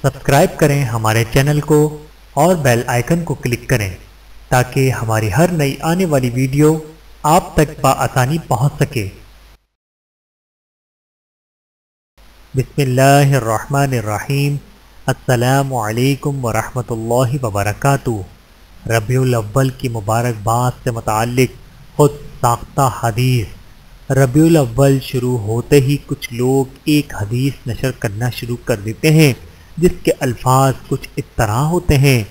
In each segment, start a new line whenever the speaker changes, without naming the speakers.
Subscribe کریں ہمارے channel کو اور بیل آئیکن کو کلک کریں تاکہ ہماری ہر نئی آنے والی ویڈیو آپ تک بآسانی پہنچ سکے۔ بسم اللہ الرحمن الرحیم۔ السلام علیکم ورحمۃ اللہ وبرکاتہ۔ ربیع الاول کی مبارکباد سے متعلق خود ساختہ حدیث۔ ربیع الاول شروع ہوتے ہی کچھ لوگ ایک حدیث نشر کرنا شروع کر دیتے ہیں جس کے الفاظ کچھ اس طرح ہوتے ہیں: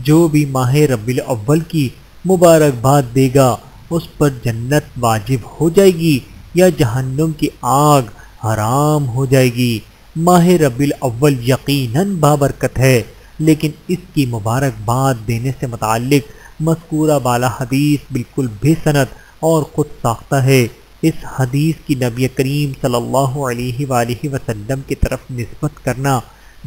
جو بھی ماہ ربیع الاول کی مبارکباد دے گا اس پر جنت واجب ہو جائے گی یا جہنم کی آگ حرام ہو جائے گی۔ ماہ ربیع الاول یقیناً بابرکت ہے، لیکن اس کی مبارکباد دینے سے متعلق مذکورہ بالا حدیث بالکل بے سند اور خود ساختہ ہے۔ اس حدیث کی نبی کریم صلی اللہ علیہ وآلہ وسلم کی طرف نسبت کرنا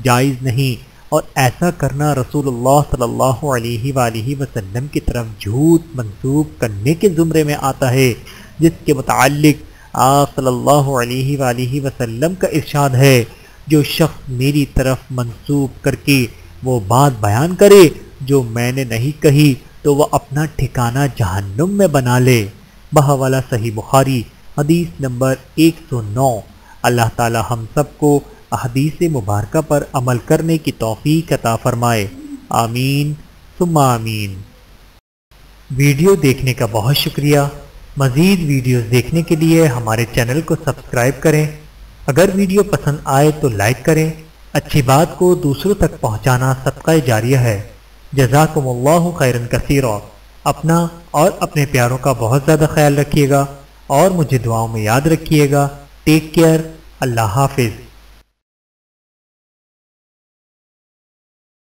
جائز نہیں، اور ایسا کرنا رسول اللہ صلی اللہ علیہ وآلہ وسلم کی طرف جھوٹ منسوب کرنے کے زمرے میں آتا ہے، جس کے متعلق آپ صلی اللہ علیہ وآلہ وسلم کا ارشاد ہے: جو شخص میری طرف منسوب کر کے وہ بات بیان کرے جو میں نے نہیں کہی تو وہ اپنا ٹھکانہ جہنم میں بنا لے۔ بحوالہ صحیح بخاری حدیث نمبر 109۔ اللہ تعالی ہم سب کو احادیث مبارکہ پر عمل کرنے کی توفیق عطا فرمائے، آمین ثم آمین۔ ویڈیو دیکھنے کا بہت شکریہ۔ مزید ویڈیوز دیکھنے کے لیے ہمارے چینل کو سبسکرائب کریں۔ اگر ویڈیو پسند آئے تو لائک کریں۔ اچھی بات کو دوسروں تک پہنچانا صدقہ جاریہ ہے۔ جزاکم اللہ خیرا کثیرا۔ اپنا اور اپنے پیاروں کا بہت زیادہ خیال رکھیے گا اور مجھے دعاؤں میں یاد رکھیے گا۔ Take care. اللہ حافظ۔